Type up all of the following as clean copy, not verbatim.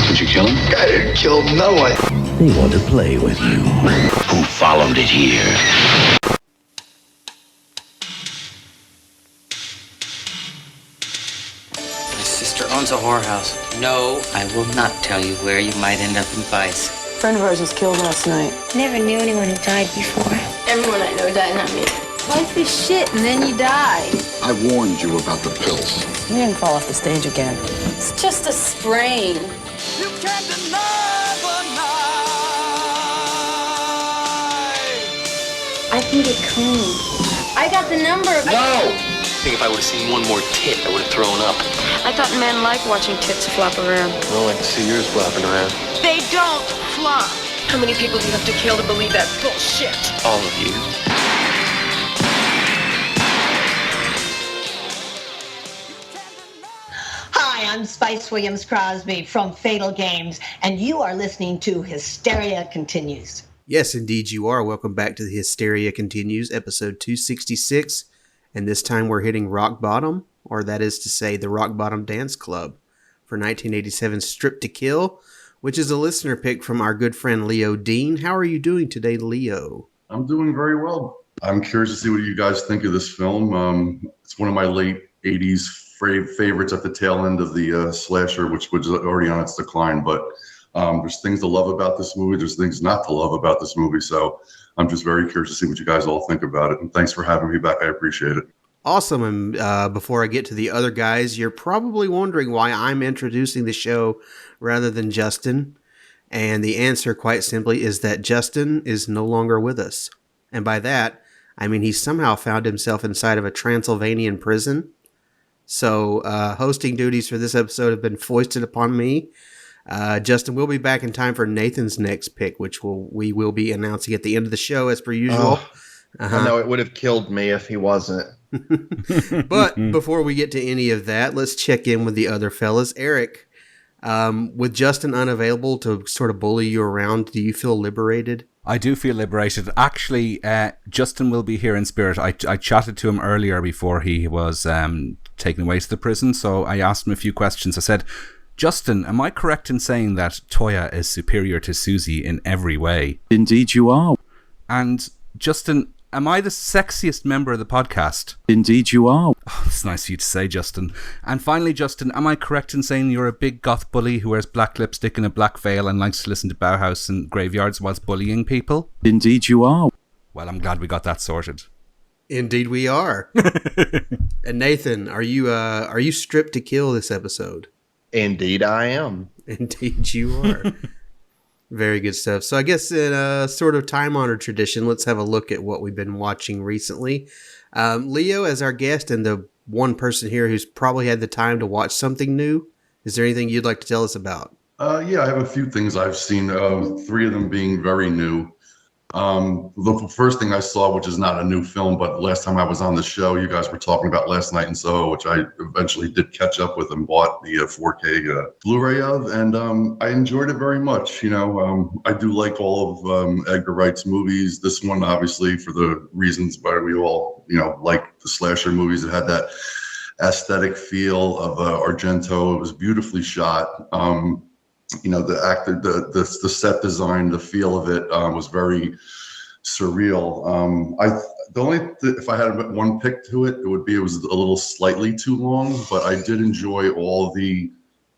Did you kill him? I didn't kill no one. They want to play with you. Who followed it here? My sister owns a whorehouse. No, I will not tell you where you might end up in vice. A friend of ours was killed last night. Never knew anyone who died before. Everyone I know died, not me. Life is shit, and then you die. I warned you about the pills. You didn't fall off the stage again. It's just a sprain. You can't deny the night. I can get clean. I got the number. No! I think if I would have seen one more tit, I would have thrown up. I thought men like watching tits flop around. I don't like to see yours flopping around. They don't flop. How many people do you have to kill to believe that bullshit? All of you. Hi, I'm Spice Williams Crosby from Fatal Games, and you are listening to Hysteria Continues. Yes, indeed you are. Welcome back to the Hysteria Continues, episode 266. And this time we're hitting rock bottom, or that is to say the Rock Bottom Dance Club for 1987's Strip to Kill, which is a listener pick from our good friend Leo Dean. How are you doing today, Leo? I'm doing very well. I'm curious to see what you guys think of this film. It's one of my late 80s favorites at the tail end of the slasher, which was already on its decline. But there's things to love about this movie. There's things not to love about this movie. So I'm just very curious to see what you guys all think about it. And thanks for having me back. I appreciate it. Awesome. And before I get to the other guys, you're probably wondering why I'm introducing the show rather than Justin. And the answer, quite simply, is that Justin is no longer with us. And by that, I mean he somehow found himself inside of a Transylvanian prison. So hosting duties for this episode have been foisted upon me. Justin will be back in time for Nathan's next pick, which we will be announcing at the end of the show as per usual. I know it would have killed me if he wasn't. But before we get to any of that, let's check in with the other fellas. Erik, with Justin unavailable to sort of bully you around, do you feel liberated? I do feel liberated. Actually, Justin will be here in spirit. I chatted to him earlier before he was taken away to the prison, so I asked him a few questions. I said, Justin, am I correct in saying that Toya is superior to Susie in every way? Indeed you are. And Justin, am I the sexiest member of the podcast? Indeed you are. Oh, that's nice of you to say, Justin. And finally, Justin, am I correct in saying you're a big goth bully who wears black lipstick and a black veil and likes to listen to Bauhaus and graveyards whilst bullying people? Indeed you are. Well, I'm glad we got that sorted. Indeed we are. And Nathan, are you stripped to kill this episode? Indeed I am. Indeed you are. Very good stuff. So I guess in a sort of time-honored tradition, let's have a look at what we've been watching recently. Leo, as our guest and the one person here who's probably had the time to watch something new, is there anything you'd like to tell us about? Yeah, I have a few things I've seen, 3 of them being very new. The first thing I saw, which is not a new film, but last time I was on the show, you guys were talking about Last Night in Soho, which I eventually did catch up with and bought the 4K Blu-ray of, and I enjoyed it very much. You know, I do like all of Edgar Wright's movies. This one, obviously, for the reasons why we all, like the slasher movies, it had that aesthetic feel of Argento. It was beautifully shot. The actor, the set design, the feel of it was very surreal. If I had one pick to it, it was a little slightly too long, but I did enjoy all the,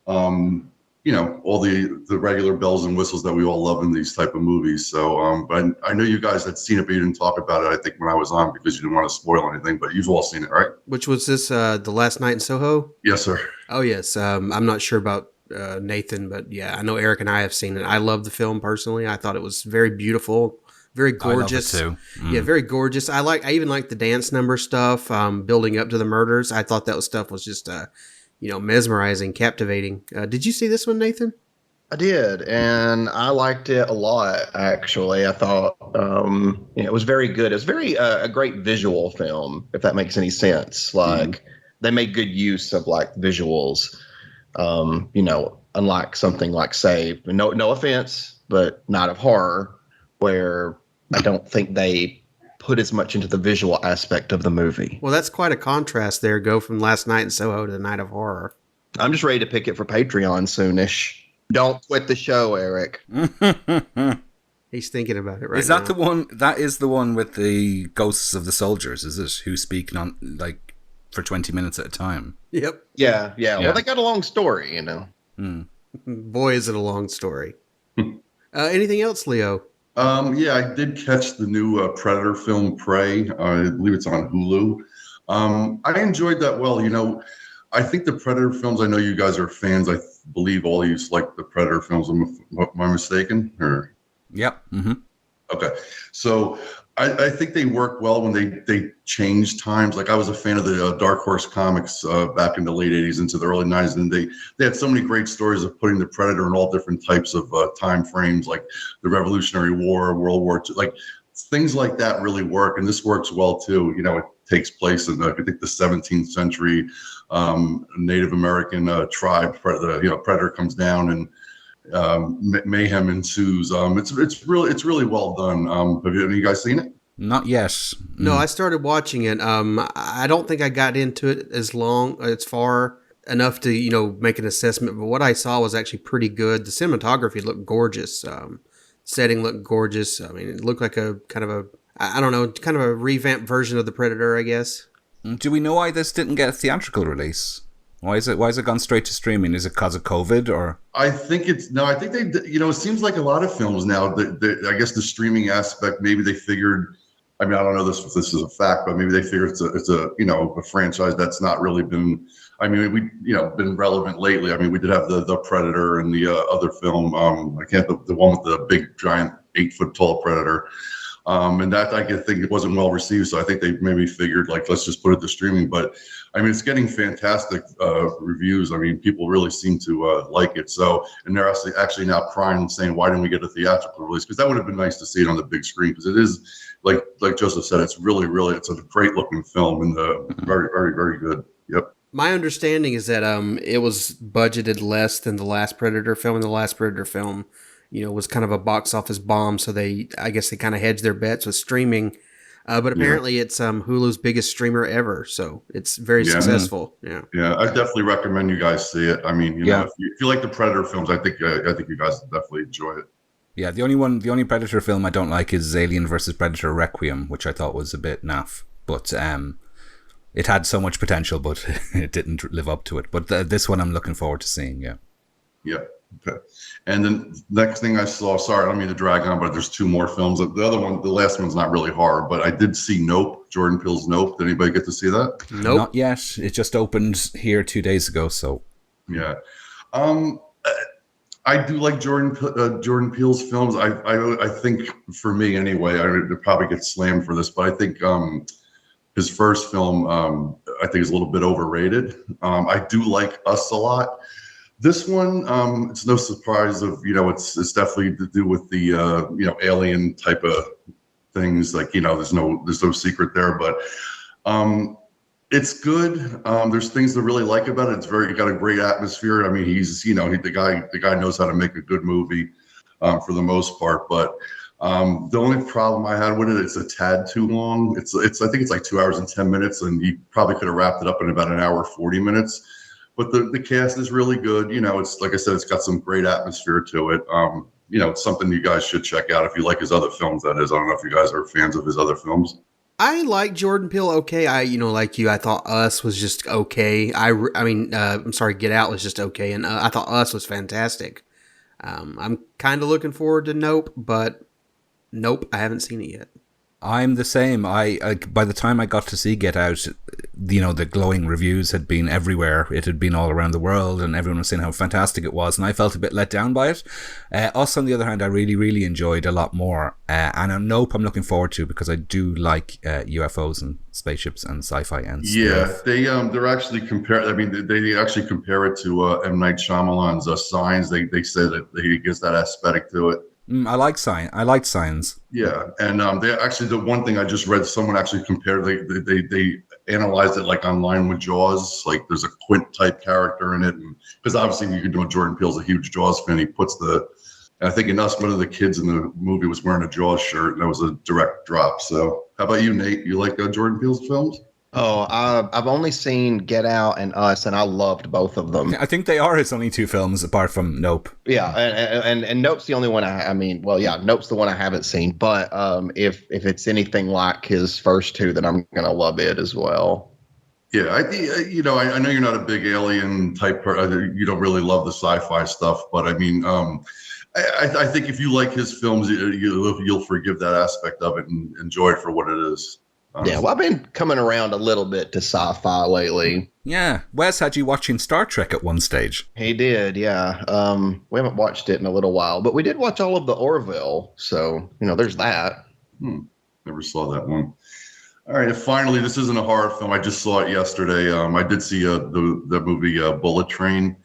all the regular bells and whistles that we all love in these type of movies. So, but I know you guys had seen it, but you didn't talk about it, I think, when I was on because you didn't want to spoil anything, but you've all seen it, right? Which was this, The Last Night in Soho? Yes, sir. Oh, yes. I'm not sure about Nathan, but yeah, I know Erik and I have seen it. I love the film personally. I thought it was very beautiful, very gorgeous. I love it too. Yeah, very gorgeous. I even like the dance number stuff, building up to the murders. I thought that stuff was just, mesmerizing, captivating. Did you see this one, Nathan? I did, and I liked it a lot, actually. I thought it was very good. It was very a great visual film, if that makes any sense. Like, they made good use of, like, visuals. Unlike something like Save, no offense, but not of horror, where I don't think they put as much into the visual aspect of the movie. Well, that's quite a contrast there. Go from Last Night in Soho to The Night of Horror. I'm just ready to pick it for Patreon soonish. Don't quit the show, Erik. He's thinking about it right now. Is that the one? That is the one with the ghosts of the soldiers, is it? Who speak for 20 minutes at a time. Yep. Yeah. Well, they got a long story, you know. Boy, is it a long story. Anything else, Leo? Yeah, I did catch the new Predator film, Prey. I believe it's on Hulu. I enjoyed that well. You know, I think the Predator films, I know you guys are fans. I believe all of you like the Predator films. Am I mistaken? Or Yep. Mm-hmm. Okay. So I think they work well when they change times. Like I was a fan of the Dark Horse comics back in the late 80s into the early 90s. And they had so many great stories of putting the Predator in all different types of time frames, like the Revolutionary War, World War II, like things like that really work. And this works well too. You know, it takes place in I think the 17th century Native American tribe. Predator comes down and mayhem ensues. It's really well done. Have you guys seen it? Not yet. No, I started watching it. I don't think I got into it as far enough to make an assessment. But what I saw was actually pretty good. The cinematography looked gorgeous. Setting looked gorgeous. I mean, it looked like a kind of a revamped version of the Predator, I guess. Do we know why this didn't get a theatrical release? Why is it gone straight to streaming? Is it because of COVID or? I think they, it seems like a lot of films now I guess the streaming aspect, maybe they figured, I mean, I don't know if this is a fact, but maybe they figure it's a franchise that's not really been, been relevant lately. I mean, we did have the Predator and the other film, the one with the big giant 8-foot tall Predator. And that I think it wasn't well received, so I think they maybe figured let's just put it to streaming. But I mean, it's getting fantastic reviews. I mean, people really seem to like it. So, and they're actually now crying and saying, "Why didn't we get a theatrical release?" Because that would have been nice to see it on the big screen. Because it is like Joseph said, it's it's a great looking film and very, very, very good. Yep. My understanding is that it was budgeted less than the last Predator film, and the last Predator film, was kind of a box office bomb. So I guess they kind of hedged their bets with streaming. But apparently it's Hulu's biggest streamer ever. So it's very successful. Yeah. Yeah. I definitely recommend you guys see it. I mean, if you like the Predator films, I think you guys definitely enjoy it. Yeah. The only Predator film I don't like is Alien vs. Predator Requiem, which I thought was a bit naff, but, it had so much potential, but it didn't live up to it. But this one I'm looking forward to seeing. Yeah. Yeah. Okay. And then next thing I saw, sorry, I don't mean to drag on, but there's two more films. The last one's not really horror, but I did see Nope, Jordan Peele's Nope. Did anybody get to see that? Nope. Not yet. It just opened here 2 days ago, so. Yeah. I do like Jordan Peele's films. I think for me anyway, I would probably get slammed for this, but I think his first film, I think is a little bit overrated. I do like Us a lot. This one, it's no surprise of, it's definitely to do with the, alien type of things. Like, there's no secret there, but it's good. There's things to really like about it. It's got a great atmosphere. I mean, he's, the guy knows how to make a good movie for the most part. But the only problem I had with it, it's a tad too long. I think it's like 2 hours and 10 minutes, and you probably could have wrapped it up in about an hour, 40 minutes. But the cast is really good. It's like I said, it's got some great atmosphere to it. It's something you guys should check out if you like his other films, that is. I don't know if you guys are fans of his other films. I like Jordan Peele okay. Like you, I thought Us was just okay. I'm sorry, Get Out was just okay. And I thought Us was fantastic. I'm kind of looking forward to Nope, but Nope, I haven't seen it yet. I'm the same. I by the time I got to see Get Out, the glowing reviews had been everywhere. It had been all around the world, and everyone was saying how fantastic it was, and I felt a bit let down by it. Us, on the other hand, I really, really enjoyed a lot more. And Nope, I'm looking forward to, because I do like UFOs and spaceships and sci-fi and stuff. Yeah, they're actually they actually compare it to M. Night Shyamalan's Signs. They say that he gets that aesthetic to it. I like Signs. Yeah, and they actually, the one thing I just read, someone actually compared. They analyzed it like online with Jaws. Like there's a Quint type character in it, because obviously you can do. Jordan Peele's a huge Jaws fan. He puts I think in Us, one of the kids in the movie was wearing a Jaws shirt, and that was a direct drop. So, how about you, Nate? You like Jordan Peele's films? Oh, I've only seen Get Out and Us, and I loved both of them. I think they are his only two films apart from Nope. Yeah, and Nope's the only one Nope's the one I haven't seen. But if it's anything like his first two, then I'm gonna love it as well. Yeah, I know you're not a big alien type person. You don't really love the sci-fi stuff, but I mean, I think if you like his films, you'll forgive that aspect of it and enjoy it for what it is. Yeah, well, I've been coming around a little bit to sci-fi lately. Yeah, Wes had you watching Star Trek at one stage. He did, yeah. We haven't watched it in a little while, but we did watch all of the Orville, so there's that. Never saw that one. All right, and finally, this isn't a horror film. I just saw it yesterday. I did see the movie Bullet Train.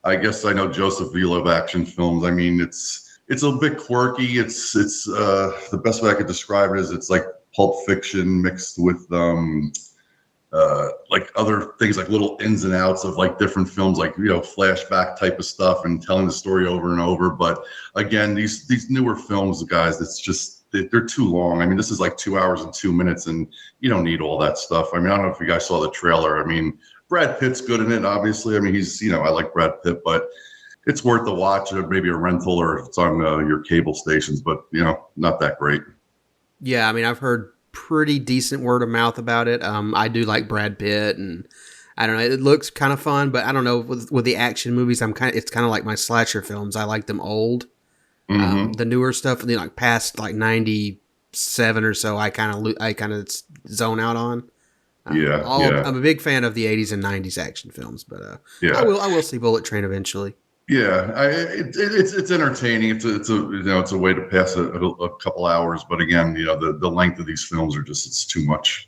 I guess I know Joseph, you love action films. I mean, it's a bit quirky. It's the best way I could describe it is it's like Pulp Fiction mixed with like other things, like little ins and outs of like different films, like flashback type of stuff and telling the story over and over. But again, these newer films, guys, it's just they're too long. I mean, this is like 2 hours and 2 minutes, and you don't need all that stuff. I mean, I don't know if you guys saw the trailer. I mean, Brad Pitt's good in it, obviously. I mean, he's I like Brad Pitt, but it's worth a watch, or maybe a rental, or if it's on your cable stations. But not that great. Yeah, I mean, I've heard pretty decent word of mouth about it. I do like Brad Pitt, and I don't know, it looks kind of fun, but I don't know, with the action movies, it's kind of like my slasher films. I like them old. The newer stuff, like past like 97 or so, I kind of zone out on. I'm a big fan of the 80s and 90s action films, but I will see Bullet Train eventually. Yeah, it's entertaining. It's a way to pass a couple hours, but again, the length of these films are it's too much.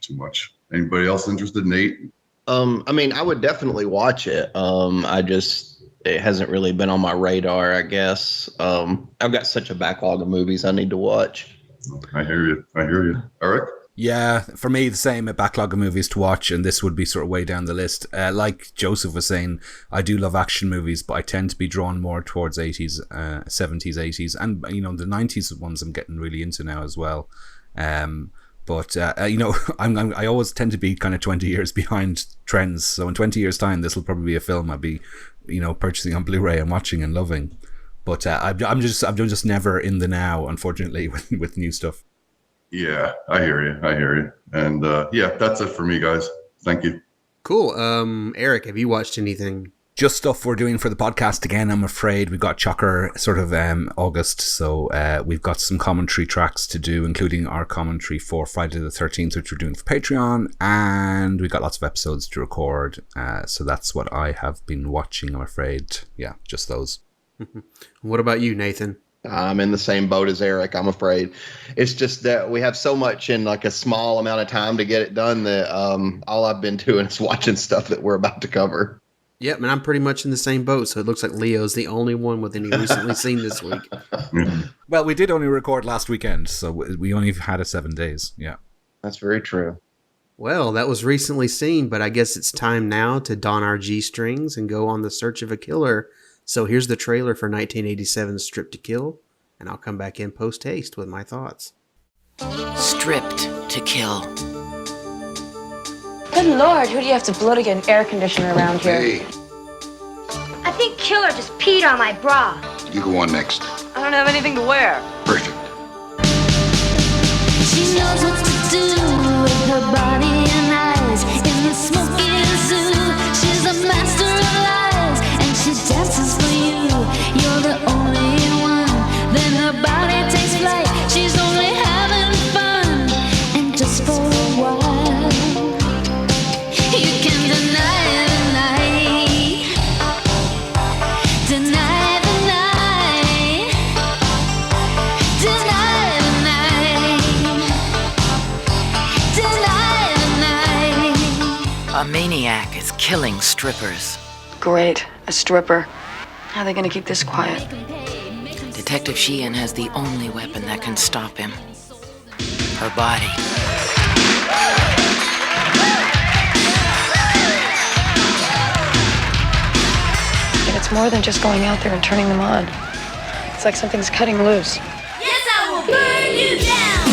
Anybody else interested, Nate? I mean, I would definitely watch it. It hasn't really been on my radar, I guess. I've got such a backlog of movies I need to watch. I hear you. Erik? Yeah, for me, the same, a backlog of movies to watch, and this would be sort of way down the list. Like Joseph was saying, I do love action movies, but I tend to be drawn more towards 80s, 70s, 80s, and, the 90s ones I'm getting really into now as well. But I always tend to be kind of 20 years behind trends, so in 20 years' time, this will probably be a film I'll be, purchasing on Blu-ray and watching and loving. But I'm just never in the now, unfortunately, with new stuff. Yeah, I hear you. And that's it for me, guys. Thank you. Cool. Erik, have you watched anything? Just stuff we're doing for the podcast again, I'm afraid. We've got Chocker sort of August, so we've got some commentary tracks to do, including our commentary for Friday the 13th, which we're doing for Patreon, and we've got lots of episodes to record, so that's what I have been watching, I'm afraid. Yeah, just those. What about you, Nathan? I'm in the same boat as Erik, I'm afraid. It's just that we have so much in like a small amount of time to get it done that all I've been doing is watching stuff that we're about to cover. Yep, and I'm pretty much in the same boat, so it looks like Leo's the only one with any recently seen this week. Well, we did only record last weekend, so we only had 7 days, yeah. That's very true. Well, that was recently seen, but I guess it's time now to don our G-strings and go on the search of a killer. So here's the trailer for 1987's Stripped to Kill, and I'll come back in post-haste with my thoughts. Stripped to Kill. Good Lord, who do you have to blow to get an air conditioner around here? Hey, I think Killer just peed on my bra. you go on next. I don't have anything to wear. Perfect. She knows what to do with her body and eyes. In the smoky zoo, she's a master of lies, and she dances for you. You're the only one. Then her body takes flight. She's only having fun, and just for a while, you can deny the night, deny the night, deny the night, deny the night. A maniac is killing strippers. Great, a stripper. How are they going to keep this quiet? Detective Sheehan has the only weapon that can stop him. Her body. And it's more than just going out there and turning them on. It's like something's cutting loose. Yes, I will burn you down.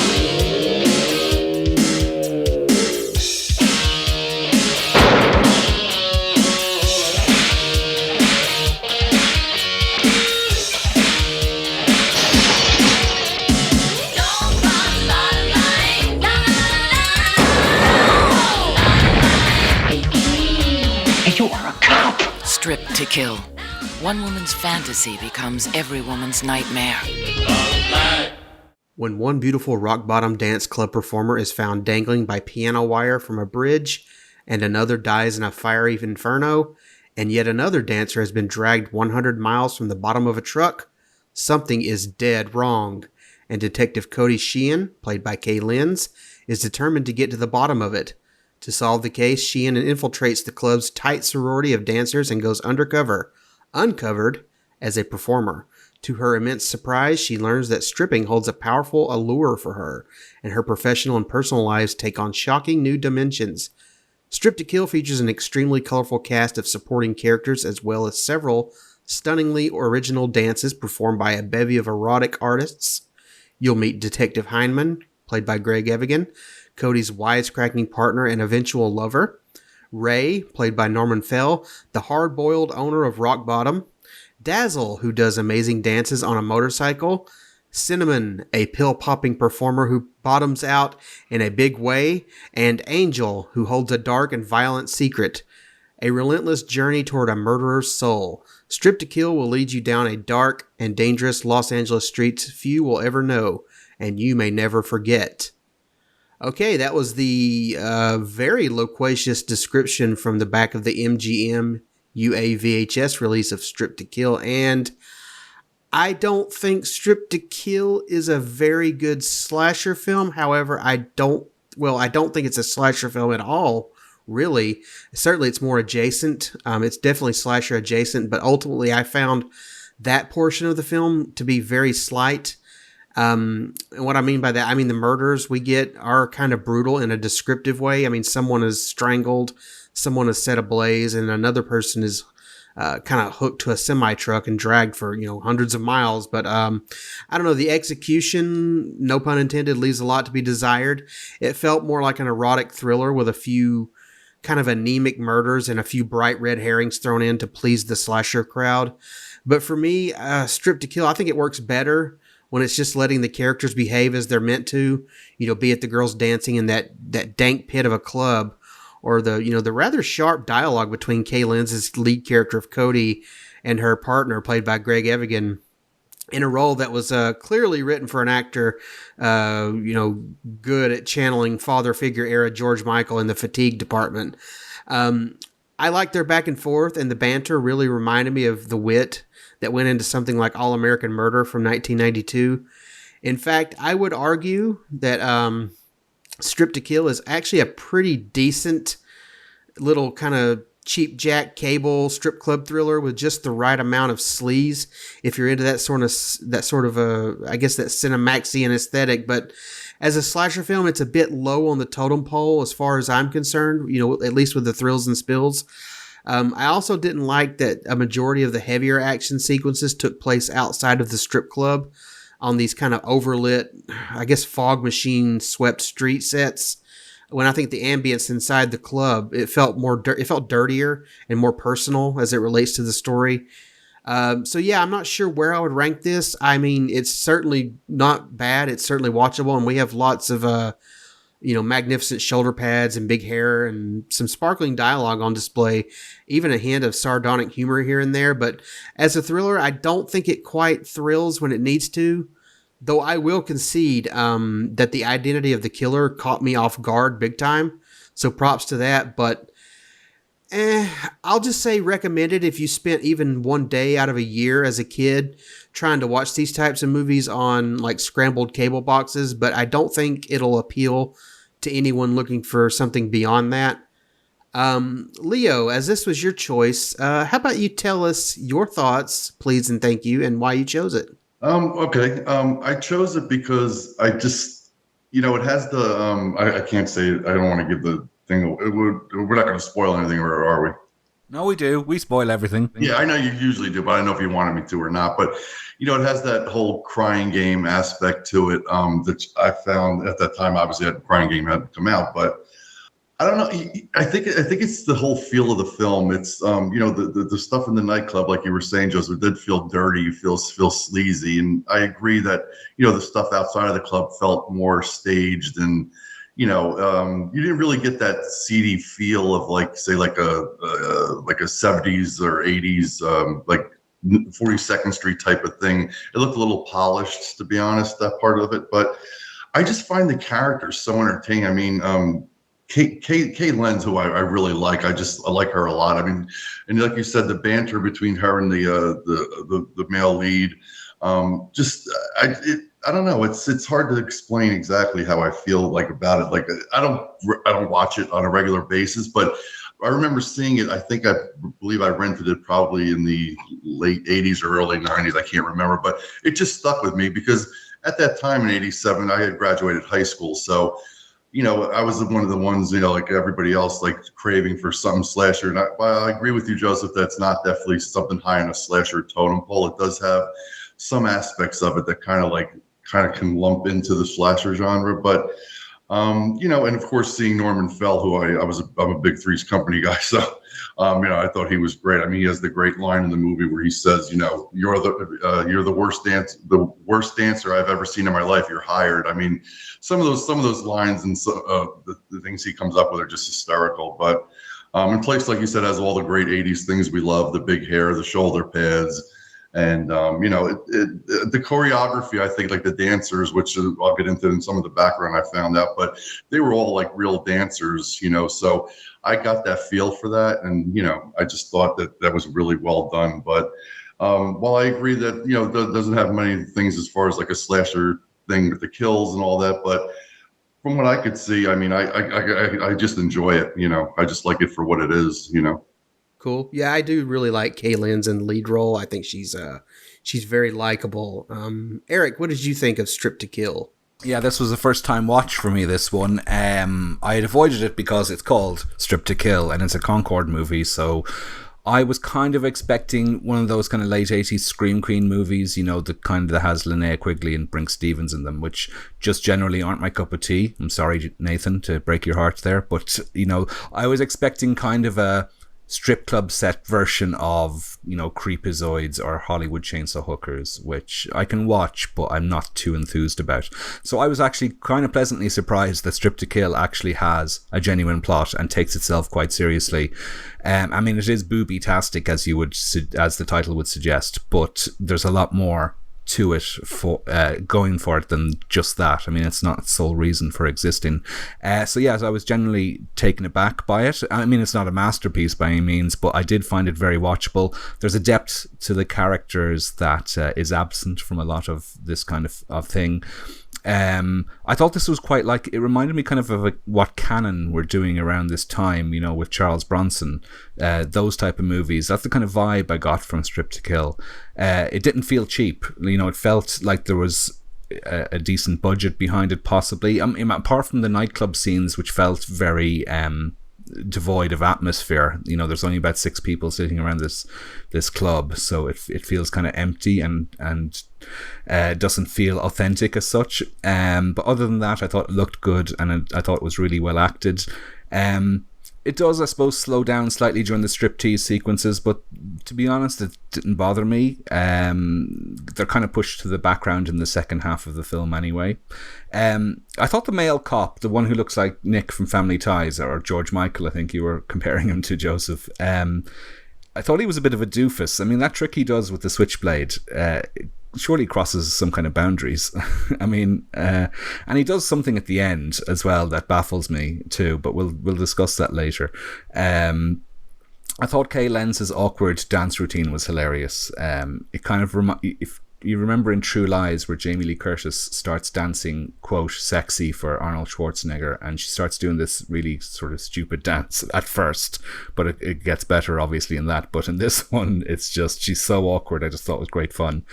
to kill. One woman's fantasy becomes every woman's nightmare. When one beautiful rock-bottom dance club performer is found dangling by piano wire from a bridge, and another dies in a fiery inferno, and yet another dancer has been dragged 100 miles from the bottom of a truck, something is dead wrong, and Detective Cody Sheehan, played by Kay Lenz, is determined to get to the bottom of it. To solve the case, Sheehan infiltrates the club's tight sorority of dancers and goes uncovered, as a performer. To her immense surprise, she learns that stripping holds a powerful allure for her, and her professional and personal lives take on shocking new dimensions. Strip to Kill features an extremely colorful cast of supporting characters as well as several stunningly original dances performed by a bevy of erotic artists. You'll meet Detective Heineman, played by Greg Evigan, Cody's wisecracking partner and eventual lover. Ray, played by Norman Fell, the hard-boiled owner of Rock Bottom. Dazzle, who does amazing dances on a motorcycle. Cinnamon, a pill-popping performer who bottoms out in a big way. And Angel, who holds a dark and violent secret. A relentless journey toward a murderer's soul. Strip to Kill will lead you down a dark and dangerous Los Angeles streets few will ever know, and you may never forget. Okay, that was the very loquacious description from the back of the MGM UA VHS release of Strip to Kill, and I don't think Strip to Kill is a very good slasher film. However, I don't think it's a slasher film at all, really. Certainly it's more adjacent. It's definitely slasher adjacent, but ultimately I found that portion of the film to be very slight. And what I mean by that, I mean the murders we get are kind of brutal in a descriptive way. I mean, someone is strangled, someone is set ablaze, and another person is kind of hooked to a semi-truck and dragged for, hundreds of miles. But I don't know, the execution, no pun intended, leaves a lot to be desired. It felt more like an erotic thriller with a few kind of anemic murders and a few bright red herrings thrown in to please the slasher crowd. But for me, Strip to Kill, I think it works better when it's just letting the characters behave as they're meant to, be it the girls dancing in that dank pit of a club, or the rather sharp dialogue between Kay Lenz's lead character of Cody and her partner, played by Greg Evigan, in a role that was clearly written for an actor, good at channeling father figure era George Michael in the Fatigue department. I like their back and forth, and the banter really reminded me of the wit that went into something like All American Murder from 1992. In fact, I would argue that Strip to Kill is actually a pretty decent little kind of cheap jack cable strip club thriller with just the right amount of sleaze if you're into that sort of I guess that Cinemaxian aesthetic. But as a slasher film, it's a bit low on the totem pole as far as I'm concerned, at least with the thrills and spills. I also didn't like that a majority of the heavier action sequences took place outside of the strip club on these kind of overlit, I guess, fog machine swept street sets. When I think the ambience inside the club, it felt dirtier and more personal as it relates to the story. So yeah, I'm not sure where I would rank this. I mean, it's certainly not bad. It's certainly watchable, and we have lots of magnificent shoulder pads and big hair and some sparkling dialogue on display, even a hint of sardonic humor here and there. But as a thriller, I don't think it quite thrills when it needs to, though I will concede that the identity of the killer caught me off guard big time. So props to that. But I'll just say recommended if you spent even one day out of a year as a kid trying to watch these types of movies on like scrambled cable boxes. But I don't think it'll appeal to anyone looking for something beyond that. Leo, as this was your choice, how about you tell us your thoughts, please and thank you, and why you chose it? Okay. I chose it because I just, it has the, I can't say it. I don't want to give the thing. We're not going to spoil anything, or are we? No, we do. We spoil everything. Yeah, I know you usually do, but I don't know if you wanted me to or not. But, it has that whole crying game aspect to it that I found at that time. Obviously, the crying game hadn't come out, but I don't know. I think it's the whole feel of the film. It's the stuff in the nightclub, like you were saying, Joseph, did feel dirty, feel sleazy, and I agree that the stuff outside of the club felt more staged and you didn't really get that seedy feel of like, say, like a 70s or 80s, like 42nd Street type of thing. It looked a little polished, to be honest, that part of it. But I just find the characters so entertaining. I mean, Kay Lenz, who I really like, I like her a lot. I mean, and like you said, the banter between her and the male lead, I don't know. It's hard to explain exactly how I feel like about it. Like I don't watch it on a regular basis, but I remember seeing it. I believe I rented it probably in the late 80s or early 90s. I can't remember, but it just stuck with me because at that time in 87, I had graduated high school. So, I was one of the ones, like everybody else, like craving for some slasher. And I agree with you, Joseph. That's not definitely something high on a slasher totem pole. It does have some aspects of it that kind of can lump into the slasher genre, but and of course seeing Norman Fell, who I'm a big Three's Company guy, so I thought he was great. I mean, he has the great line in the movie where he says, you're the worst dancer I've ever seen in my life. You're hired. I mean, some of those lines and the things he comes up with are just hysterical. But in place, like you said, has all the great 80s things we love: the big hair, the shoulder pads. And, the choreography, I think, like the dancers, which I'll get into in some of the background I found out, but they were all like real dancers, so I got that feel for that. And, I just thought that was really well done. But while I agree that, that doesn't have many things as far as like a slasher thing with the kills and all that, but from what I could see, I mean, I just enjoy it, I just like it for what it is, Cool. Yeah, I do really like Kay Lenz in the lead role. I think she's very likable. Erik, what did you think of Strip to Kill? Yeah, this was a first time watch for me, this one. I had avoided it because it's called Strip to Kill and it's a Concorde movie, so I was kind of expecting one of those kind of late 80s Scream Queen movies, the kind that has Linnea Quigley and Brink Stevens in them, which just generally aren't my cup of tea. I'm sorry, Nathan, to break your heart there, but, I was expecting kind of a strip club set version of, Creepazoids or Hollywood Chainsaw Hookers, which I can watch, but I'm not too enthused about. So I was actually kind of pleasantly surprised that Strip to Kill actually has a genuine plot and takes itself quite seriously. I mean, it is booby-tastic, as the title would suggest, but there's a lot more to it for going for it than just that. I mean, it's not its sole reason for existing. So yes, I was generally taken aback by it. I mean, it's not a masterpiece by any means, but I did find it very watchable. There's a depth to the characters that is absent from a lot of this kind of thing. I thought this was quite like, it reminded me kind of what Cannon were doing around this time, with Charles Bronson, those type of movies. That's the kind of vibe I got from Strip to Kill. It didn't feel cheap, it felt like there was a decent budget behind it, possibly. Apart from the nightclub scenes, which felt very devoid of atmosphere. There's only about 6 people sitting around this club, so it feels kind of empty and doesn't feel authentic as such. But other than that, I thought it looked good and I thought it was really well acted. It does, I suppose, slow down slightly during the striptease sequences, but to be honest, it didn't bother me. They're kind of pushed to the background in the second half of the film anyway. I thought the male cop, the one who looks like Nick from Family Ties, or George Michael, I think you were comparing him to, Joseph, I thought he was a bit of a doofus. I mean, that trick he does with the switchblade surely crosses some kind of boundaries. I mean, and he does something at the end as well that baffles me too, but we'll discuss that later. I thought Kay Lenz's awkward dance routine was hilarious. It kind of if you remember in True Lies, where Jamie Lee Curtis starts dancing, quote, sexy for Arnold Schwarzenegger, and she starts doing this really sort of stupid dance at first, but it gets better obviously in that. But in this one, it's just, she's so awkward. I just thought it was great fun.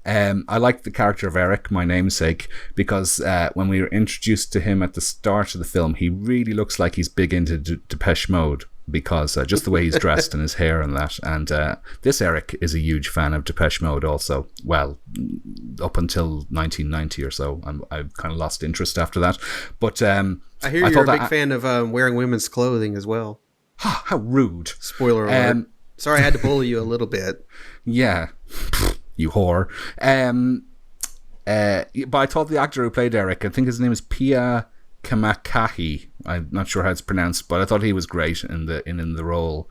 I liked the character of Erik, my namesake, because when we were introduced to him at the start of the film, he really looks like he's big into Depeche Mode, because just the way he's dressed and his hair and that. And this Erik is a huge fan of Depeche Mode also. Well, up until 1990 or so. I kind of lost interest after that. But I hear you're a big fan of wearing women's clothing as well. How rude. Spoiler alert. Sorry, I had to bully you a little bit. Yeah. You whore. But I thought the actor who played Erik, I think his name is Pia Kamakahi. I'm not sure how it's pronounced, but I thought he was great in the role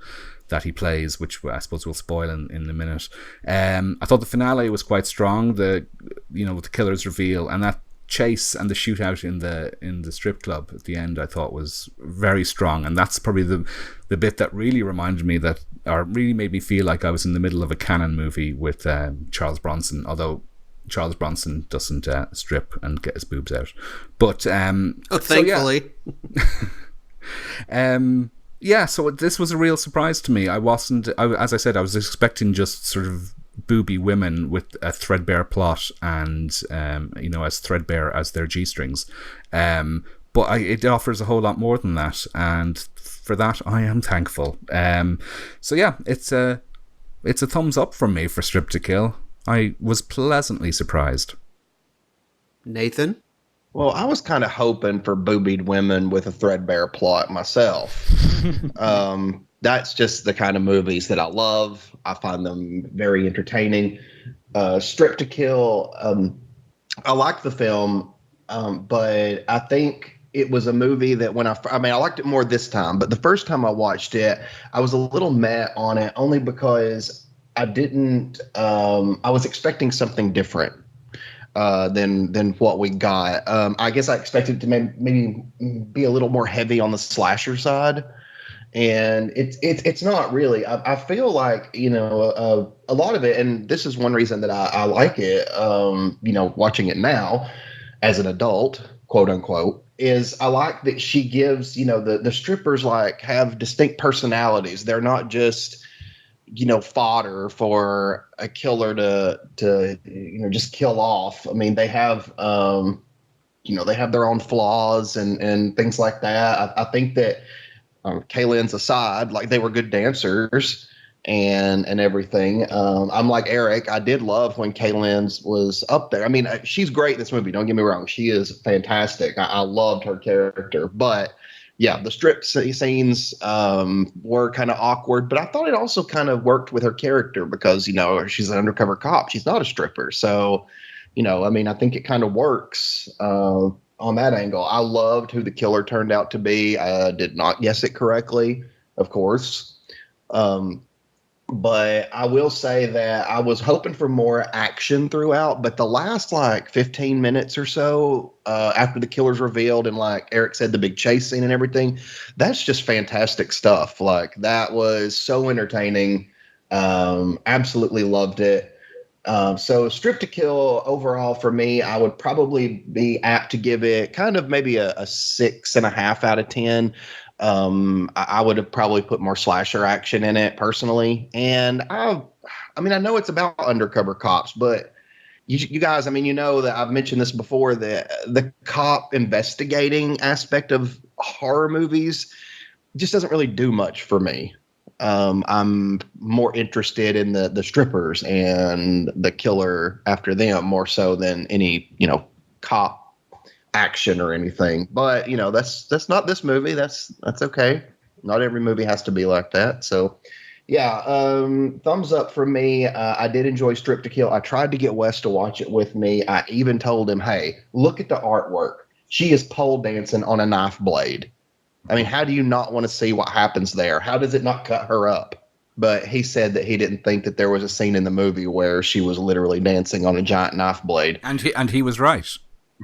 that he plays, which I suppose we'll spoil in a minute. I thought the finale was quite strong. With the killer's reveal and that chase and the shootout in the strip club at the end, I thought was very strong, and that's probably the bit that really reminded me or really made me feel like I was in the middle of a Cannon movie with Charles Bronson, although Charles Bronson doesn't strip and get his boobs out. But thankfully. So this was a real surprise to me. As I said, I was expecting just sort of booby women with a threadbare plot and as threadbare as their G-strings. But it offers a whole lot more than that, and for that I am thankful. It's a thumbs up from me for Strip to Kill. I was pleasantly surprised. Nathan? Well, I was kind of hoping for boobied women with a threadbare plot myself. That's just the kind of movies that I love. I find them very entertaining. Strip to Kill, I like the film, but I think it was a movie that I liked it more this time, but the first time I watched it, I was a little meh on it only because I was expecting something different than what we got. I guess I expected to maybe be a little more heavy on the slasher side, and it's not really. I feel like a lot of it, and this is one reason that I like it. Watching it now as an adult, quote unquote, is I like that she gives the strippers have distinct personalities. They're not just fodder for a killer to just kill off. I mean, they have they have their own flaws and things like that. I think that Kaylin's aside, they were good dancers and everything. I'm like Erik. I did love when Kaylin's was up there. I mean, she's great in this movie. Don't get me wrong. She is fantastic. I loved her character, but yeah, the strip scenes were kind of awkward, but I thought it also kind of worked with her character because, she's an undercover cop. She's not a stripper. So, I think it kind of works on that angle. I loved who the killer turned out to be. I did not guess it correctly, of course. But I will say that I was hoping for more action throughout, but the last 15 minutes or so after the killer's revealed and like Erik said, the big chase scene and everything, that's just fantastic stuff. That was so entertaining. Absolutely loved it. So Strip to Kill overall for me, I would probably be apt to give it kind of maybe a 6.5 out of 10. I would have probably put more slasher action in it personally. And I know it's about undercover cops, but you guys, that I've mentioned this before, that the cop investigating aspect of horror movies just doesn't really do much for me. I'm more interested in the strippers and the killer after them more so than any, cop action or anything. But that's not this movie. That's okay. Not every movie has to be like that. So yeah, thumbs up for me. I did enjoy Strip to Kill. I tried to get Wes to watch it with me. I even told him, hey, look at the artwork. She is pole dancing on a knife blade. How do you not want to see what happens there? How does it not cut her up? But he said that he didn't think that there was a scene in the movie where she was literally dancing on a giant knife blade. And he was right.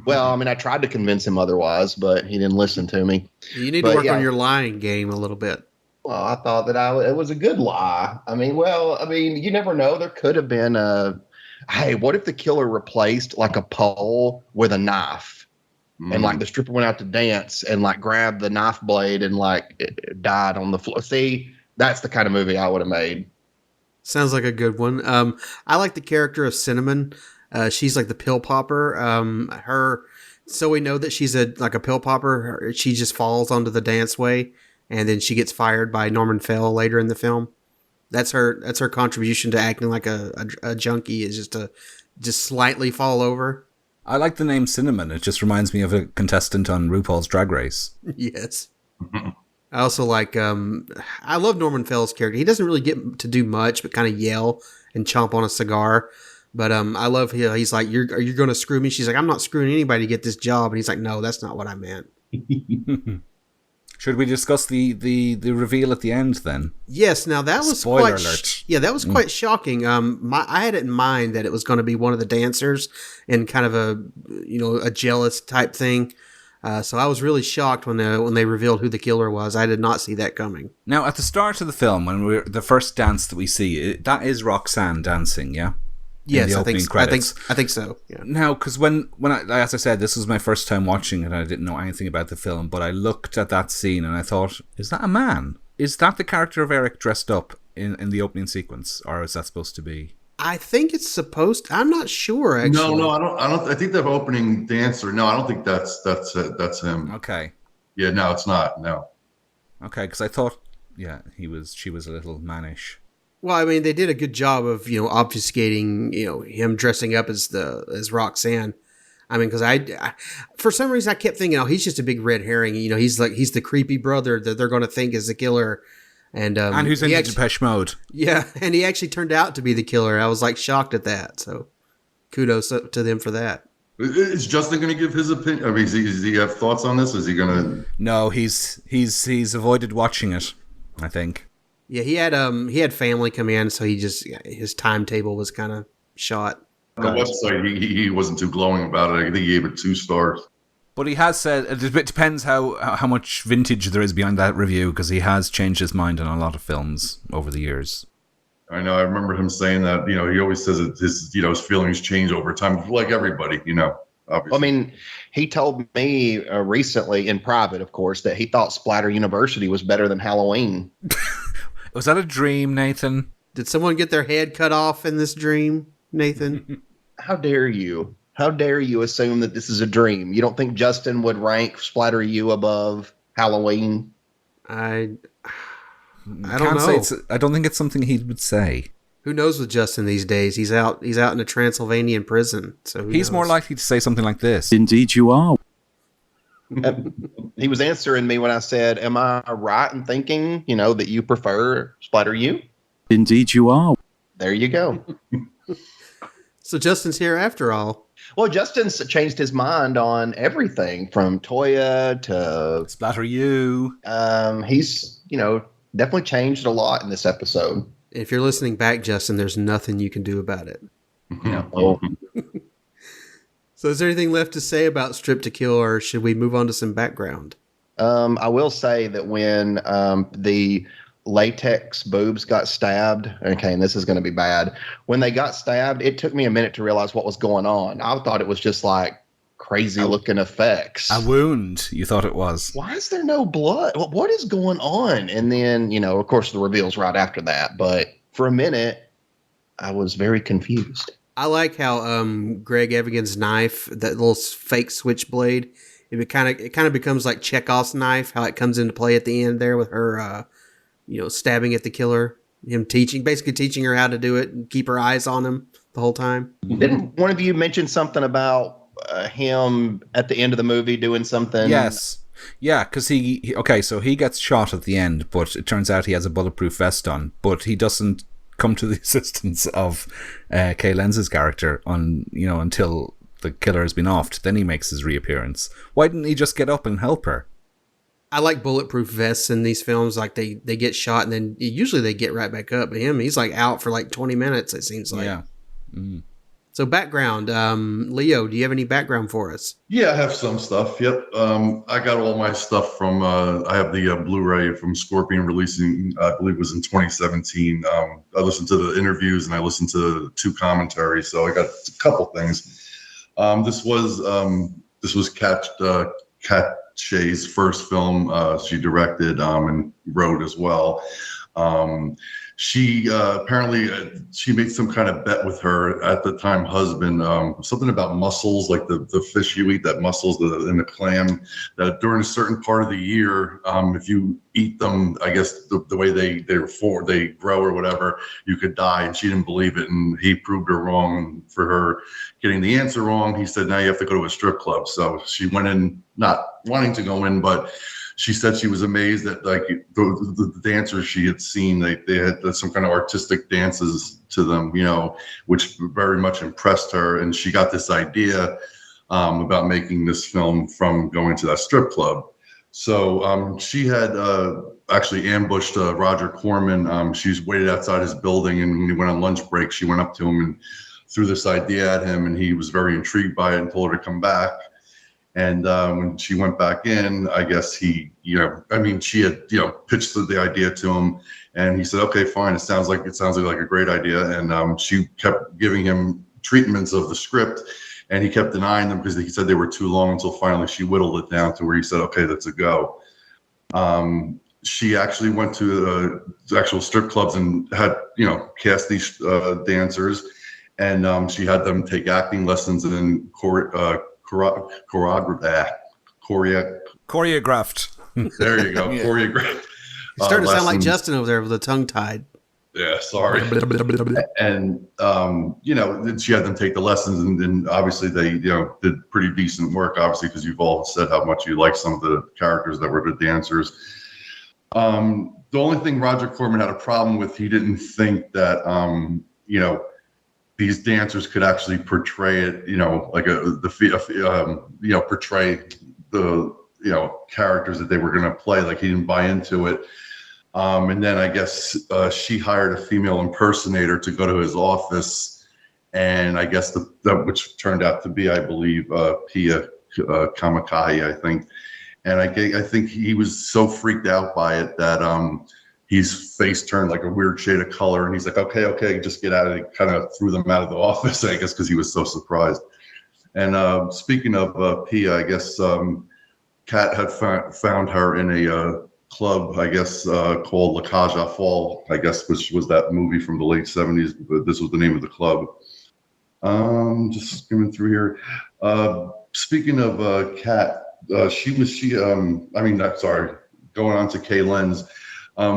Well, I tried to convince him otherwise, but he didn't listen to me. You need to work on your lying game a little bit. Well, I thought that it was a good lie. You never know. There could have been hey, what if the killer replaced a pole with a knife? And the stripper went out to dance and grabbed the knife blade and it died on the floor. See, that's the kind of movie I would have made. Sounds like a good one. I like the character of Cinnamon. She's the pill popper. So we know that she's a pill popper. She just falls onto the danceway, and then she gets fired by Norman Fell later in the film. That's her contribution to acting like a junkie, is just to slightly fall over. I like the name Cinnamon. It just reminds me of a contestant on RuPaul's Drag Race. Yes. I also I love Norman Fell's character. He doesn't really get to do much, but kind of yell and chomp on a cigar. But I love he's like, are you going to screw me? She's like, I'm not screwing anybody to get this job. And he's like, no, that's not what I meant. Should we discuss the reveal at the end then? Yes. Now that was Spoiler quite. alert. That was quite shocking. I had it in mind that it was going to be one of the dancers, and kind of a jealous type thing. So I was really shocked when they revealed who the killer was. I did not see that coming. Now, at the start of the film, when the first dance that we see, that is Roxanne dancing, yeah? Yes, I think so. Yeah. Now, because when I, as I said, this was my first time watching it, I didn't know anything about the film, but I looked at that scene and I thought, is that a man? Is that the character of Erik dressed up in the opening sequence, or is that supposed to be? I think it's supposed. I'm not sure. Actually, No, I don't. I think the opening dancer. No, I don't think that's him. Okay. Yeah, no, it's not. No. Okay, because I thought, she was a little mannish. Well, I mean, they did a good job of obfuscating him dressing up as Roxanne. I mean, because I for some reason I kept thinking, oh, he's just a big red herring. He's the creepy brother that they're going to think is the killer, and who's into Depeche Mode. Yeah, and he actually turned out to be the killer. I was shocked at that. So, kudos to them for that. Is Justin going to give his opinion? I mean, does he have thoughts on this? Is he going to? No, he's avoided watching it, I think. Yeah, he had family come in, so his timetable was kind of shot. On the website, he wasn't too glowing about it. I think he gave it 2 stars. But he has said it depends how much vintage there is behind that review, because he has changed his mind on a lot of films over the years. I know. I remember him saying that. He always says that his feelings change over time, like everybody. Obviously. I mean, he told me recently in private, of course, that he thought Splatter University was better than Halloween. Was that a dream, Nathan? Did someone get their head cut off in this dream, Nathan? How dare you? How dare you assume that this is a dream? You don't think Justin would rank Splatter U above Halloween? I don't know. I don't think it's something he would say. Who knows with Justin these days? He's out in a Transylvanian prison. So he's more likely to say something like this. Indeed you are. He was answering me when I said, am I right in thinking, that you prefer Splatter U? Indeed you are. There you go. So Justin's here after all. Well, Justin's changed his mind on everything from Toya to Splatter U. He's, definitely changed a lot in this episode. If you're listening back, Justin, there's nothing you can do about it. Oh. So is there anything left to say about Strip to Kill, or should we move on to some background? I will say that when the latex boobs got stabbed, okay, and this is going to be bad. When they got stabbed, it took me a minute to realize what was going on. I thought it was just crazy looking effects. A wound, you thought it was. Why is there no blood? What is going on? And then, of course, the reveal's right after that. But for a minute, I was very confused. I like how Greg Evigan's knife, that little fake switchblade, it kind of becomes like Chekhov's knife, how it comes into play at the end there with her, stabbing at the killer. Him basically teaching her how to do it and keep her eyes on him the whole time. Didn't one of you mention something about him at the end of the movie doing something? Yes. Yeah, because so he gets shot at the end, but it turns out he has a bulletproof vest on, but he doesn't come to the assistance of Kay Lenz's character until the killer has been offed. Then he makes his reappearance. Why didn't he just get up and help her? I like bulletproof vests in these films. They get shot and then usually they get right back up. But he's out for 20 minutes, it seems like. Yeah. Mm. So background, Leo, do you have any background for us? Yeah, I have some stuff. Yep. I got all my stuff from, I have the Blu-ray from Scorpion releasing, I believe it was in 2017. I listened to the interviews and I listened to 2 commentaries. So I got a couple things. This was Kat Shea's first film she directed and wrote as well. She apparently she made some kind of bet with her at the time husband, something about mussels, like the fish you eat, that mussels in the clam, that during a certain part of the year, if you eat them, I guess the way they grow or whatever, you could die. And she didn't believe it, and he proved her wrong. And for her getting the answer wrong, he said, now you have to go to a strip club. So she went in not wanting to go in, but she said she was amazed that the dancers she had seen, they had some kind of artistic dances to them, which very much impressed her. And she got this idea about making this film from going to that strip club. So she had actually ambushed Roger Corman. She's waited outside his building, and when he went on lunch break, she went up to him and threw this idea at him, and he was very intrigued by it and told her to come back. And when she went back in, I guess she had, pitched the idea to him, and he said, okay, fine. It sounds like a great idea. And she kept giving him treatments of the script, and he kept denying them because he said they were too long, until finally she whittled it down to where he said, okay, that's a go. She actually went to the actual strip clubs and had, cast these dancers, and she had them take acting lessons and then choreographed. There you go, Yeah. Choreographed. You're starting to sound like lessons. Justin over there with the tongue tied. Yeah, sorry. And she had them take the lessons, and obviously they did pretty decent work, obviously, because you've all said how much you like some of the characters that were the dancers. The only thing Roger Corman had a problem with, he didn't think that these dancers could actually portray it, portray the characters that they were going to play. Like, he didn't buy into it. And then I guess she hired a female impersonator to go to his office, and I guess that which turned out to be, I believe, Pia Kamikaze, I think. And I think he was so freaked out by it that his face turned like a weird shade of color, and he's like, okay, just get out of it. Kind of threw them out of the office, I guess, because he was so surprised. And speaking of Pia, I guess Kat had found her in a club, I guess, called La Cage aux Folles, I guess, which was that movie from the late 70s, but this was the name of the club. Just skimming through here. Speaking of Kat, going on to Kay Lenz.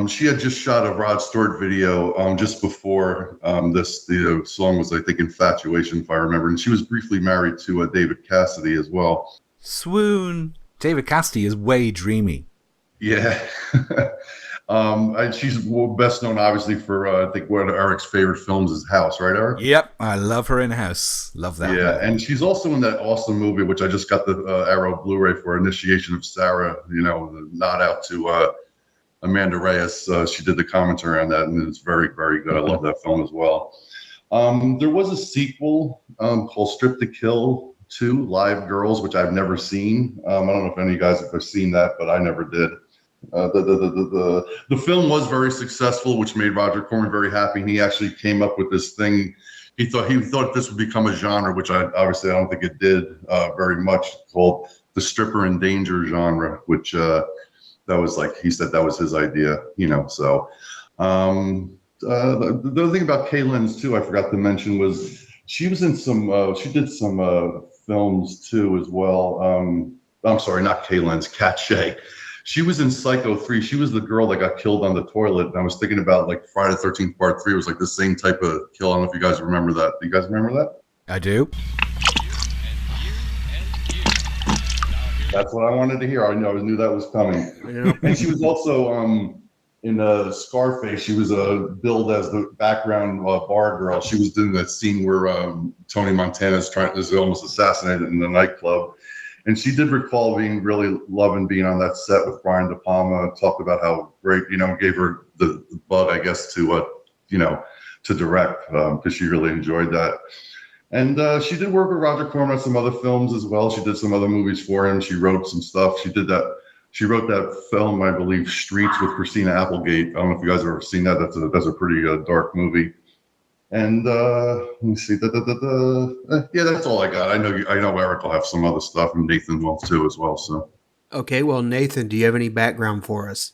She had just shot a Rod Stewart video just before the song was, I think, Infatuation, if I remember. And she was briefly married to David Cassidy as well. Swoon. David Cassidy is way dreamy. Yeah. She's best known, obviously, for, I think, one of Eric's favorite films is House, right, Eric? Yep. I love her in House. Love that. Yeah, and she's also in that awesome movie, which I just got the Arrow Blu-ray for, Initiation of Sarah, the nod out to Amanda Reyes. She did the commentary on that, and it's very, very good. I love that film as well. There was a sequel called Strip to Kill 2, Live Girls, which I've never seen. I don't know if any of you guys have seen that, but I never did. The film was very successful, which made Roger Corman very happy. And he actually came up with this thing. He thought this would become a genre, which I don't think it did very much, called the stripper in danger genre, which that was, like he said, that was his idea, So the other thing about Kay Lenz too, I forgot to mention, was she was in she did some films too as well. I'm sorry, not Kay Lenz, Kat Shea. She was in Psycho 3. She was the girl that got killed on the toilet. And I was thinking about, like, Friday the 13th Part 3 was like the same type of kill. I don't know if you guys remember that. Do you guys remember that? I do. That's what I wanted to hear. I knew that was coming. Yeah. And she was also in Scarface. She was billed as the background bar girl. She was doing that scene where Tony Montana is almost assassinated in the nightclub. And she did recall really loving being on that set with Brian De Palma. Talked about how great, gave her the bug, I guess, to direct, because she really enjoyed that. And she did work with Roger Corman on some other films as well. She did some other movies for him. She wrote some stuff. She wrote that film, I believe, Streets, with Christina Applegate. I don't know if you guys have ever seen that. That's a pretty dark movie. And let me see. Yeah, that's all I got. I know Eric will have some other stuff, and Nathan will too as well. So. Okay, well, Nathan, do you have any background for us?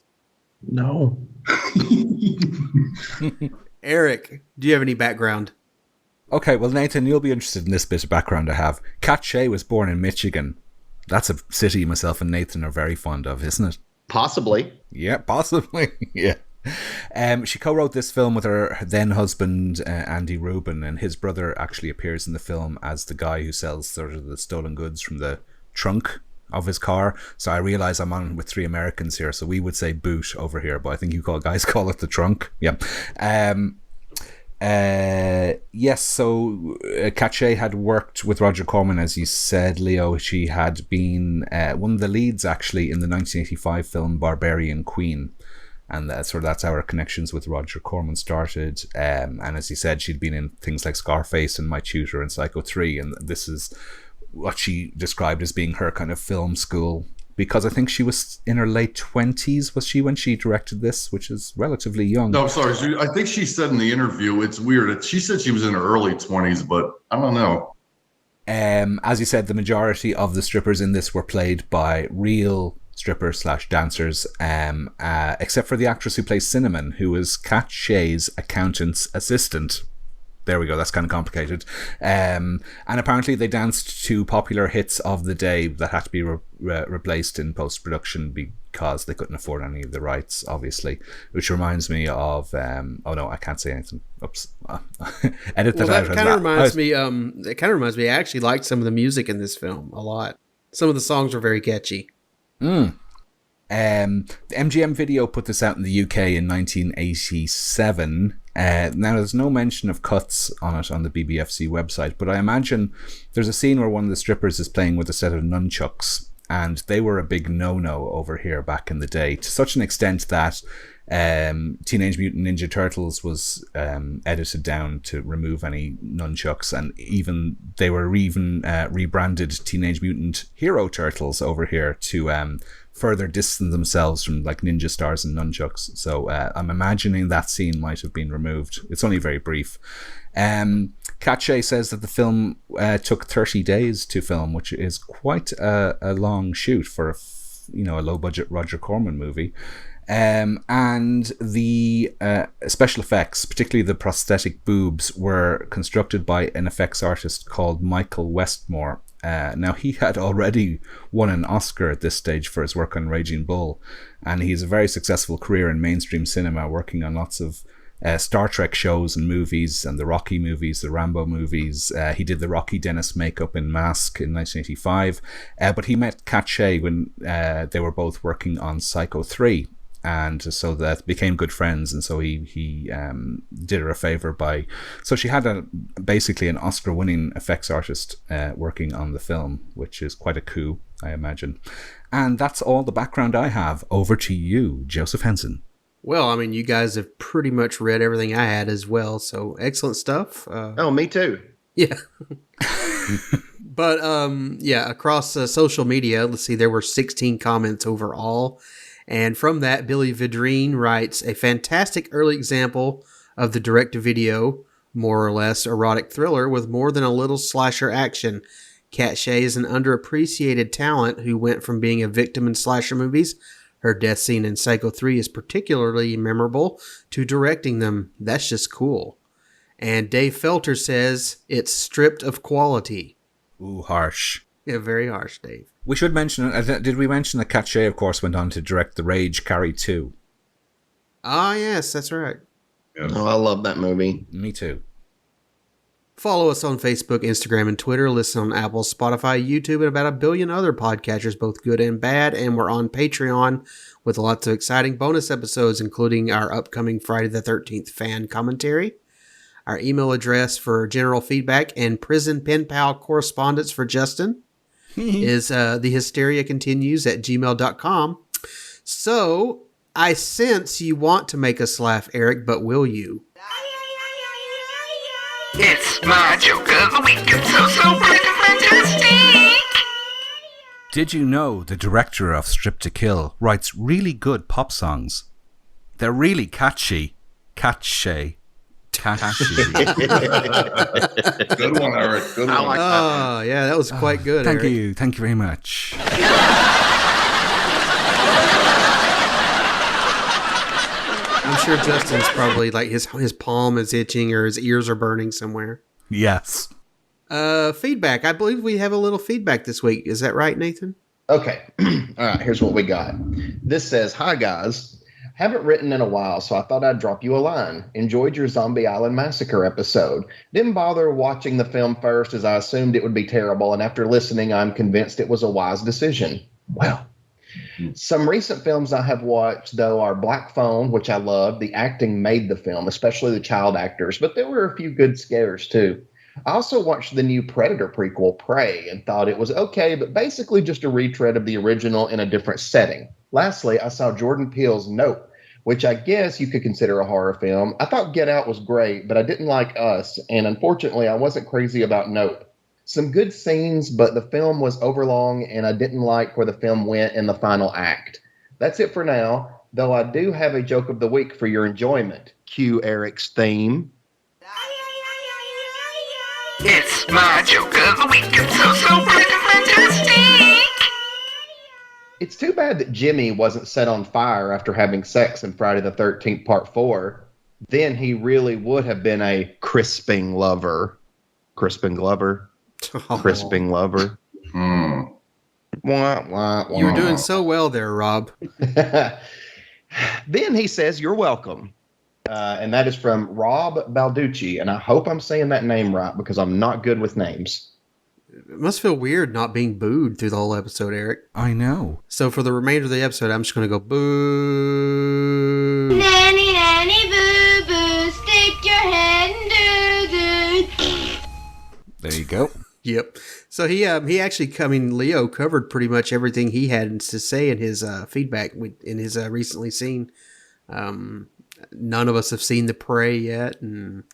No. Eric, do you have any background? Okay, well, Nathan, you'll be interested in this bit of background I have. Kat Shea was born in Michigan. That's a city myself and Nathan are very fond of, isn't it? Possibly. Yeah, possibly. Yeah. She co-wrote this film with her then husband Andy Rubin, and his brother actually appears in the film as the guy who sells sort of the stolen goods from the trunk of his car. So I realize I'm on with three Americans here, so we would say boot over here, but I think you guys call it the trunk. Yeah. Yes, so Katche had worked with Roger Corman, as you said, Leo. She had been one of the leads, actually, in the 1985 film Barbarian Queen. And that's how her connections with Roger Corman started. And as you said, she'd been in things like Scarface and My Tutor and Psycho 3. And this is what she described as being her kind of film school. Because I think she was in her late 20s, was she, when she directed this, which is relatively young. No, sorry. I think she said in the interview, it's weird. She said she was in her early 20s, but I don't know. As you said, the majority of the strippers in this were played by real strippers/dancers, except for the actress who plays Cinnamon, who is Kat Shea's accountant's assistant. There we go, that's kind of complicated. And apparently they danced to popular hits of the day that had to be replaced in post-production because they couldn't afford any of the rights, obviously. Which reminds me of... oh no, I can't say anything. Oops. Edit that out. That kind of reminds me... it kind of reminds me, I actually liked some of the music in this film a lot. Some of the songs were very catchy. The MGM Video put this out in the UK in 1987. Now, there's no mention of cuts on it on the BBFC website, but I imagine there's a scene where one of the strippers is playing with a set of nunchucks, and they were a big no-no over here back in the day, to such an extent that Teenage Mutant Ninja Turtles was edited down to remove any nunchucks, and they were rebranded Teenage Mutant Hero Turtles over here to further distance themselves from like ninja stars and nunchucks. So I'm imagining that scene might have been removed. It's only very brief. Katche says that the film took 30 days to film, which is quite a long shoot for a low budget Roger Corman movie. And the special effects, particularly the prosthetic boobs, were constructed by an effects artist called Michael Westmore. Now, he had already won an Oscar at this stage for his work on Raging Bull, and he has a very successful career in mainstream cinema, working on lots of Star Trek shows and movies, and the Rocky movies, the Rambo movies. He did the Rocky Dennis makeup in Mask in 1985, but he met Katche when they were both working on Psycho 3. And so that became good friends, and so he did her a favor so she had basically an Oscar-winning effects artist working on the film, which is quite a coup, I imagine. And that's all the background I have. Over to you, Joseph Henson. Well, I mean, you guys have pretty much read everything I had as well, so excellent stuff. Oh, me too. Yeah. But across social media, let's see, there were 16 comments overall. And from that, Billy Vidrine writes, a fantastic early example of the direct-to-video, more or less erotic thriller with more than a little slasher action. Katche is an underappreciated talent who went from being a victim in slasher movies, her death scene in Psycho 3 is particularly memorable, to directing them. That's just cool. And Dave Felter says, it's stripped of quality. Ooh, harsh. Yeah, very harsh, Dave. We should mention, did we mention that Katche, of course, went on to direct The Rage Carrie 2? Ah, yes, that's right. Yeah. Oh, I love that movie. Me too. Follow us on Facebook, Instagram, and Twitter. Listen on Apple, Spotify, YouTube, and about a billion other podcatchers, both good and bad. And we're on Patreon with lots of exciting bonus episodes, including our upcoming Friday the 13th fan commentary. Our email address for general feedback and prison pen pal correspondence for Justin is thehysteriacontinues@gmail.com. So, I sense you want to make us laugh, Erik, but will you? It's my joke of the week. It's so great and fantastic. Did you know the director of Strip to Kill writes really good pop songs? They're really catchy. Catchy. Good one, Erik. Good one. I like that one. Yeah, that was quite good, Thank Erik. you. Thank you very much. I'm sure Justin's probably like his palm is itching or his ears are burning somewhere. Yes. Feedback. I believe we have a little feedback this week. Is that right, Nathan? Okay. All right, here's what we got. This says, hi, guys. Haven't written in a while, so I thought I'd drop you a line. Enjoyed your Zombie Island Massacre episode. Didn't bother watching the film first as I assumed it would be terrible, and after listening, I'm convinced it was a wise decision. Well, Some recent films I have watched, though, are Black Phone, which I love. The acting made the film, especially the child actors, but there were a few good scares, too. I also watched the new Predator prequel, Prey, and thought it was okay, but basically just a retread of the original in a different setting. Lastly, I saw Jordan Peele's Nope, which I guess you could consider a horror film. I thought Get Out was great, but I didn't like Us, and unfortunately, I wasn't crazy about Nope. Some good scenes, but the film was overlong, and I didn't like where the film went in the final act. That's it for now, though I do have a joke of the week for your enjoyment. Cue Eric's theme. It's my joke of the week. It's so freaking fantastic. It's too bad that Jimmy wasn't set on fire after having sex in Friday the 13th Part 4. Then he really would have been a crisping lover. Crisping Glover? Crisping lover. You were doing so well there, Rob. Then he says, "You're welcome." And that is from Rob Balducci. And I hope I'm saying that name right because I'm not good with names. It must feel weird not being booed through the whole episode, Eric. I know. So for the remainder of the episode, I'm just going to go boo. Nanny, nanny, boo, boo, stick your head and do, do. There you go. Yep. So he actually, Leo covered pretty much everything he had to say in his feedback in his recently seen. None of us have seen The Prey yet, and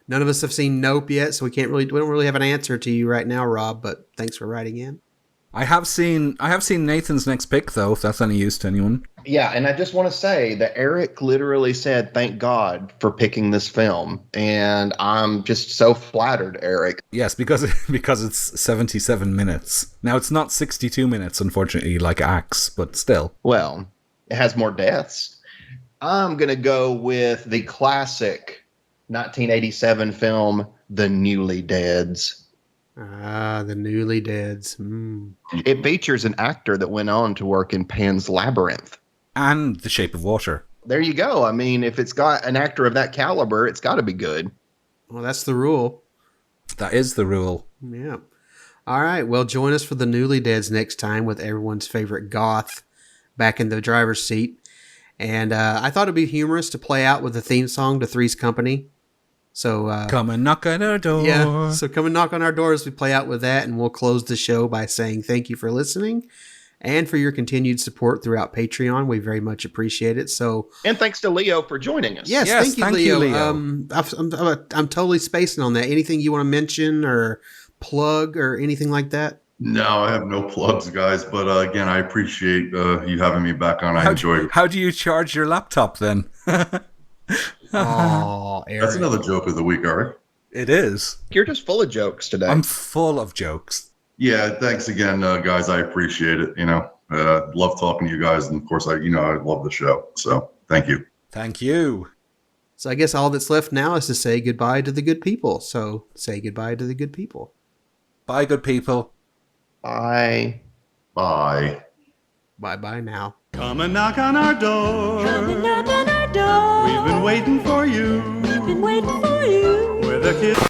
none of us have seen Nope yet, so we don't really have an answer to you right now, Rob. But thanks for writing in. I have seen Nathan's next pick though, if that's any use to anyone. Yeah, and I just want to say that Eric literally said, "Thank God for picking this film," and I'm just so flattered, Eric. Yes, because it's 77 minutes. Now it's not 62 minutes, unfortunately, like Axe, but still. Well, it has more deaths. I'm gonna go with the classic 1987 film, The Newlydeads. The Newlydeads. It features an actor that went on to work in Pan's Labyrinth. And The Shape of Water. There you go. I mean, if it's got an actor of that caliber, it's got to be good. Well, that's the rule. That is the rule. Yeah. All right. Well, join us for The Newlydeads next time with everyone's favorite goth back in the driver's seat. And I thought it'd be humorous to play out with the theme song to Three's Company. So come and knock on our door. Yeah, so come and knock on our door as we play out with that, and we'll close the show by saying thank you for listening and for your continued support throughout Patreon. We very much appreciate it. So, and thanks to Leo for joining us. Yes, thank you, Leo. I'm totally spacing on that. Anything you want to mention or plug or anything like that? No, I have no plugs, guys. But again, I appreciate you having me back on. I enjoyed it. How do you charge your laptop then? Oh, Eric. That's another joke of the week, Eric. It is. You're just full of jokes today. I'm full of jokes. Yeah, thanks again, guys. I appreciate it. Love talking to you guys, and of course, I love the show. So, thank you. Thank you. So, I guess all that's left now is to say goodbye to the good people. So, say goodbye to the good people. Bye, good people. Bye. Bye. Bye-bye now. Come and knock on our door. Come and knock on our door. We've been waiting for you. We've been waiting for you. With a kiss.